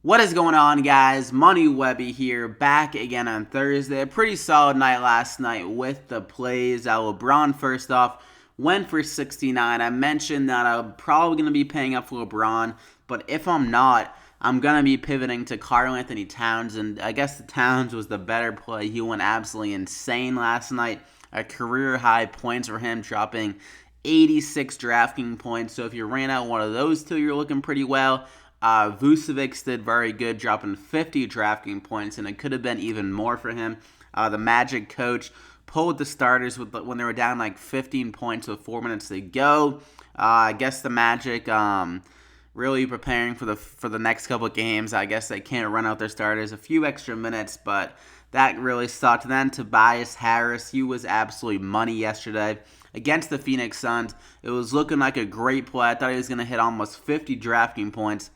What is going on, guys? Money Webby here, back again on Thursday. A pretty solid night last night with the plays. LeBron, first off, went for 69. I mentioned that I'm probably going to be paying up for LeBron, but if I'm not, I'm going to be pivoting to Karl Anthony Towns, and I guess the Towns was the better play. He went absolutely insane last night. A career-high points for him, dropping 86 DraftKings points. So if you ran out one of those two, you're looking pretty well. Vucevic did very good, dropping 50 DraftKings points, and it could have been even more for him. The Magic coach pulled the starters when they were down like 15 points with 4 minutes to go. I guess the Magic really preparing for the next couple of games. I guess they can't run out their starters a few extra minutes, but that really sucked. Then Tobias Harris, he was absolutely money yesterday against the Phoenix Suns. It was looking like a great play. I thought he was going to hit almost 50 DraftKings points.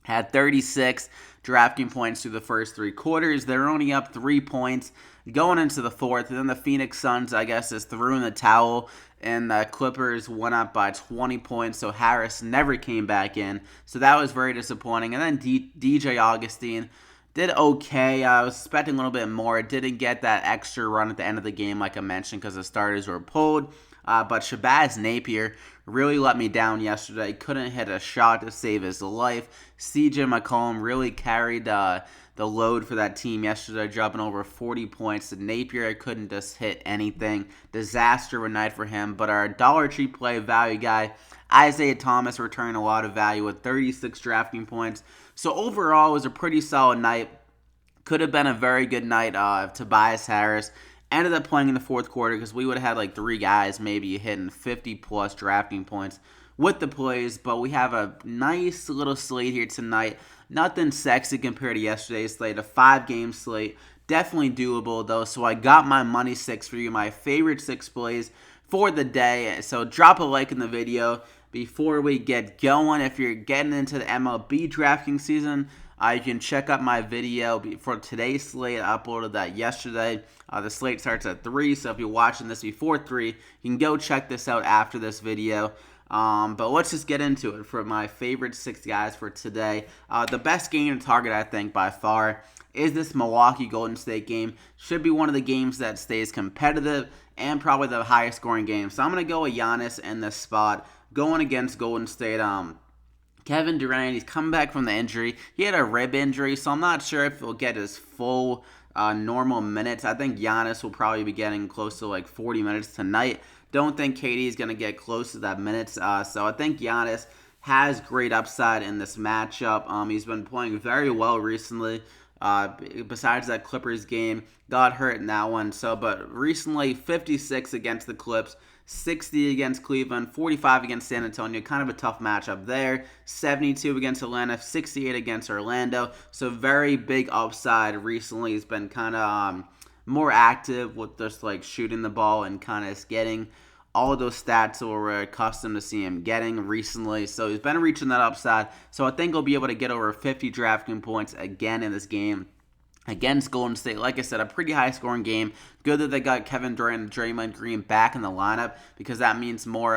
Had 36 DraftKings points through the first three quarters. They're only up 3 points going into the fourth. And then the Phoenix Suns, I guess, is threw in the towel. And the Clippers went up by 20 points. So Harris never came back in. So that was very disappointing. And then DJ Augustine did okay. I was expecting a little bit more. It didn't get that extra run at the end of the game, like I mentioned, because the starters were pulled. But Shabazz Napier really let me down yesterday. Couldn't hit a shot to save his life. CJ McCollum really carried the load for that team yesterday, dropping over 40 points. Napier couldn't just hit anything. Disaster of a night for him. But our Dollar Tree play value guy, Isaiah Thomas, returned a lot of value with 36 DraftKings points. So overall, it was a pretty solid night. Could have been a very good night of Tobias Harris. Ended up playing in the fourth quarter because we would have had like 3 guys maybe hitting 50-plus DraftKings points with the plays. But we have a nice little slate here tonight. Nothing sexy compared to yesterday's slate. A 5-game slate. Definitely doable, though. So I got my money 6 for you. My favorite 6 plays for the day. So drop a like in the video before we get going. If you're getting into the MLB DraftKings season, you can check out my video for today's slate. I uploaded that yesterday. The slate starts at 3, so if you're watching this before 3, you can go check this out after this video. But let's just get into it for my favorite 6 guys for today. The best game to target, I think, by far, is this Milwaukee Golden State game. Should be one of the games that stays competitive and probably the highest scoring game. So I'm going to go with Giannis in this spot, going against Golden State. Kevin Durant, he's come back from the injury. He had a rib injury, so I'm not sure if he'll get his full normal minutes. I think Giannis will probably be getting close to like 40 minutes tonight. Don't think KD is going to get close to that minutes. So I think Giannis has great upside in this matchup. He's been playing very well recently. Besides that Clippers game, got hurt in that one. But recently, 56 against the Clips, 60 against Cleveland, 45 against San Antonio. Kind of a tough matchup there. 72 against Atlanta, 68 against Orlando. So very big upside recently. He's been kind of more active with just like shooting the ball and kind of getting all of those stats that we're accustomed to see him getting recently. So he's been reaching that upside. So I think he'll be able to get over 50 DraftKings points again in this game against Golden State. Like I said, a pretty high-scoring game. Good that they got Kevin Durant and Draymond Green back in the lineup because that means more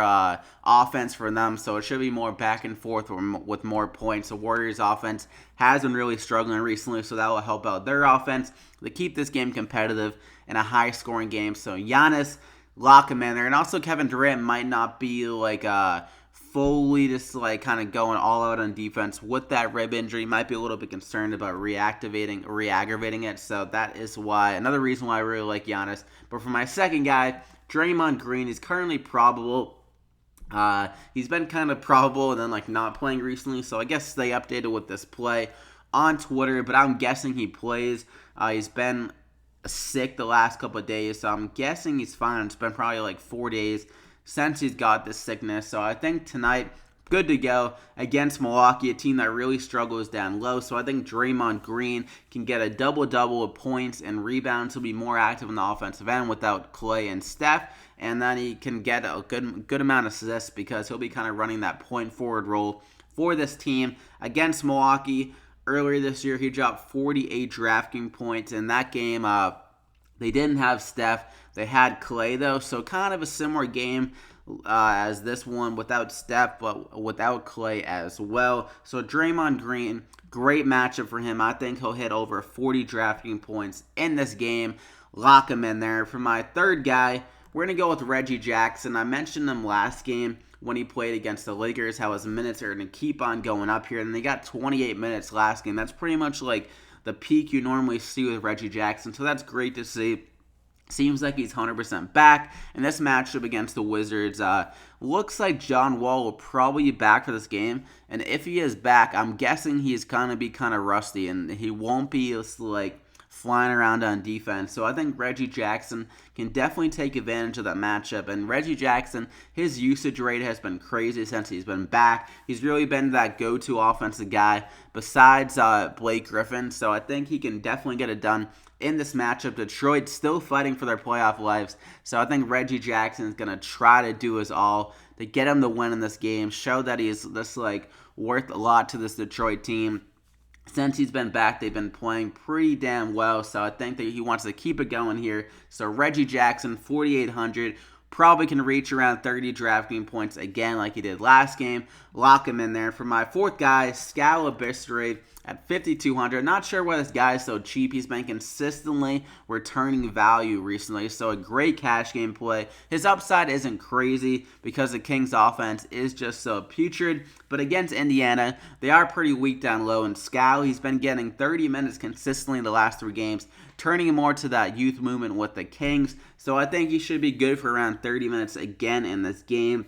offense for them. So it should be more back and forth with more points. The Warriors' offense has been really struggling recently, so that will help out their offense to keep this game competitive and a high-scoring game. So Giannis, lock him in there. And also Kevin Durant might not be like fully just like kind of going all out on defense with that rib injury. Might be a little bit concerned about re-aggravating it. So that is why, another reason why I really like Giannis. But for my second guy, Draymond Green, is currently probable. He's been kind of probable and then like not playing recently. So I guess they updated with this play on Twitter. But I'm guessing he plays. He's been sick the last couple of days. So I'm guessing he's fine. It's been probably like 4 days since he's got this sickness. So I think tonight, good to go against Milwaukee, a team that really struggles down low. So I think Draymond Green can get a double-double with points and rebounds. He'll be more active in the offensive end without Clay and Steph. And then he can get a good amount of assists because he'll be kind of running that point forward role for this team. Against Milwaukee, earlier this year, he dropped 48 DraftKings points. In that game, they didn't have Steph. They had Clay, though, so kind of a similar game as this one without Steph, but without Clay as well. So Draymond Green, great matchup for him. I think he'll hit over 40 DraftKings points in this game. Lock him in there. For my third guy, we're going to go with Reggie Jackson. I mentioned him last game when he played against the Lakers, how his minutes are going to keep on going up here. And they got 28 minutes last game. That's pretty much like the peak you normally see with Reggie Jackson. So that's great to see. Seems like he's 100% back. And this matchup against the Wizards, looks like John Wall will probably be back for this game. And if he is back, I'm guessing he's going to be kind of rusty. And he won't be like flying around on defense. So I think Reggie Jackson can definitely take advantage of that matchup. And Reggie Jackson, his usage rate has been crazy since he's been back. He's really been that go-to offensive guy besides Blake Griffin. So I think he can definitely get it done in this matchup. Detroit's still fighting for their playoff lives. So I think Reggie Jackson is going to try to do his all to get him the win in this game. Show that he's this worth a lot to this Detroit team. Since he's been back, they've been playing pretty damn well, so I think that he wants to keep it going here. So Reggie Jackson, 4,800, probably can reach around 30 DraftKings points again like he did last game. Lock him in there. For my fourth guy, Skal Labissiere at 5,200. Not sure why this guy is so cheap. He's been consistently returning value recently, so a great cash game play. His upside isn't crazy because the Kings offense is just so putrid, but against Indiana, they are pretty weak down low, and Skal, he's been getting 30 minutes consistently in the last 3 games, turning more to that youth movement with the Kings, so I think he should be good for around 30 minutes again in this game.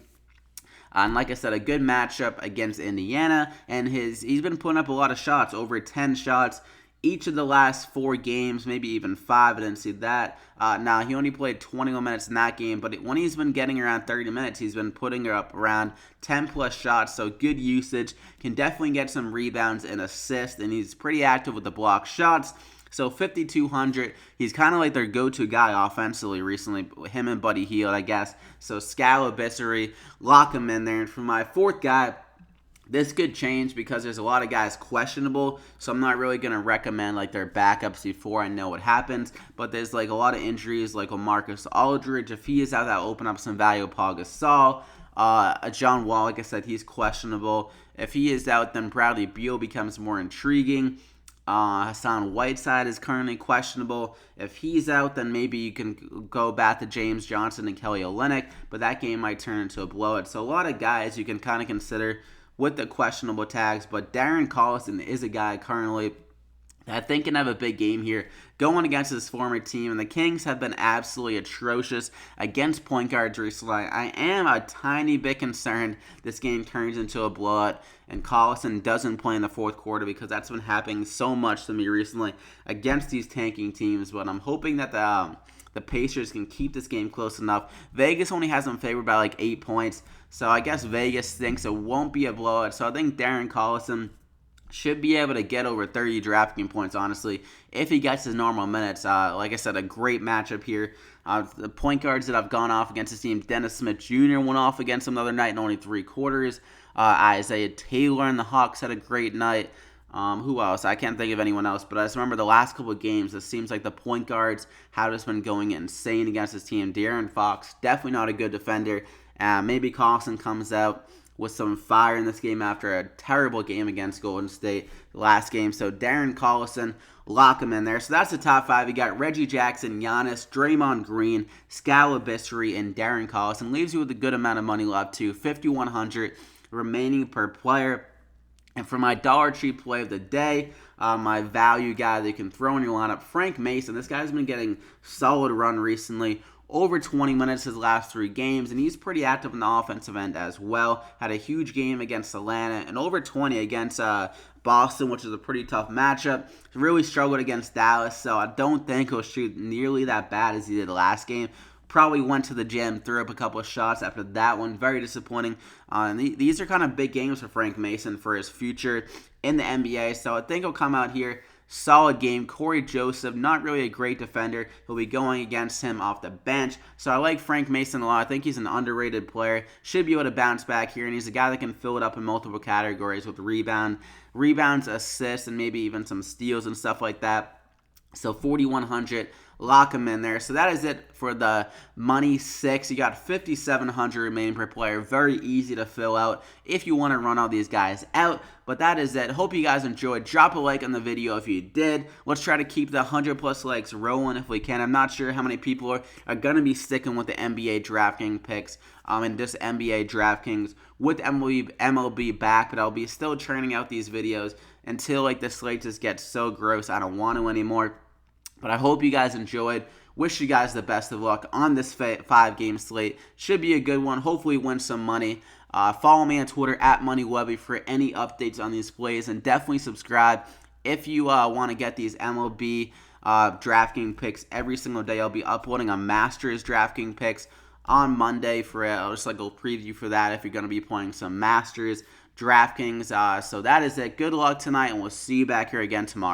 And like I said, a good matchup against Indiana, and he's been putting up a lot of shots, over 10 shots each of the last 4 games, maybe even 5. I didn't see that. Now, he only played 21 minutes in that game, but when he's been getting around 30 minutes, he's been putting up around 10-plus shots, so good usage. Can definitely get some rebounds and assists, and he's pretty active with the block shots. So 5,200, he's kind of like their go-to guy offensively recently, him and Buddy Hield, I guess. So Skal Labissiere, lock him in there. And for my fourth guy, this could change because there's a lot of guys questionable, so I'm not really going to recommend their backups before I know what happens. But there's a lot of injuries like Marcus Aldridge. If he is out, that'll open up some value. Paul Gasol. John Wall, like I said, he's questionable. If he is out, then Bradley Beal becomes more intriguing. Hassan Whiteside is currently questionable. If he's out, then maybe you can go back to James Johnson and Kelly Olynyk, but that game might turn into a blowout. So a lot of guys you can kind of consider with the questionable tags, but Darren Collison is a guy currently that I think can have a big game here going against his former team, and the Kings have been absolutely atrocious against point guards recently. I am a tiny bit concerned this game turns into a blowout and Collison doesn't play in the fourth quarter because that's been happening so much to me recently against these tanking teams, but I'm hoping that the Pacers can keep this game close enough. Vegas only has them favored by 8 points, so I guess Vegas thinks it won't be a blowout, so I think Darren Collison should be able to get over 30 DraftKings points, honestly, if he gets his normal minutes. Like I said, a great matchup here. The point guards that have gone off against this team, Dennis Smith Jr. went off against him the other night in only 3 quarters. Isaiah Taylor and the Hawks had a great night. Who else? I can't think of anyone else, but I just remember the last couple of games, it seems like the point guards have just been going insane against this team. De'Aaron Fox, definitely not a good defender. Maybe Collison comes out with some fire in this game after a terrible game against Golden State last game. So Darren Collison, lock him in there. So that's the top 5. You got Reggie Jackson, Giannis, Draymond Green, Skal Labissiere, and Darren Collison. Leaves you with a good amount of money left too, 5,100 remaining per player. And for my dollar tree play of the day, my value guy that you can throw in your lineup, Frank Mason. This guy's been getting solid run recently. Over 20 minutes his last 3 games, and he's pretty active in the offensive end as well. Had a huge game against Atlanta, and over 20 against Boston, which is a pretty tough matchup. He really struggled against Dallas, so I don't think he'll shoot nearly that bad as he did last game. Probably went to the gym, threw up a couple of shots after that one. Very disappointing. And these are kind of big games for Frank Mason for his future in the NBA, so I think he'll come out here. Solid game. Corey Joseph, not really a great defender. He'll be going against him off the bench. So I like Frank Mason a lot. I think he's an underrated player. Should be able to bounce back here. And he's a guy that can fill it up in multiple categories with rebounds, assists, and maybe even some steals and stuff like that. So 4,100, lock them in there. So that is it for the Money 6. You got 5,700 remaining per player. Very easy to fill out if you want to run all these guys out. But that is it. Hope you guys enjoyed. Drop a like on the video if you did. Let's try to keep the 100+ likes rolling if we can. I'm not sure how many people are going to be sticking with the NBA DraftKings picks and just NBA DraftKings with MLB back. But I'll be still churning out these videos until like the slate just gets so gross I don't want to anymore. But I hope you guys enjoyed. Wish you guys the best of luck on this 5-game slate. Should be a good one. Hopefully win some money. Follow me on Twitter at MoneyWebby for any updates on these plays. And definitely subscribe if you want to get these MLB DraftKings picks every single day. I'll be uploading a Masters DraftKings picks on Monday for just like a preview for that if you're going to be playing some Masters DraftKings. So that is it. Good luck tonight, and we'll see you back here again tomorrow.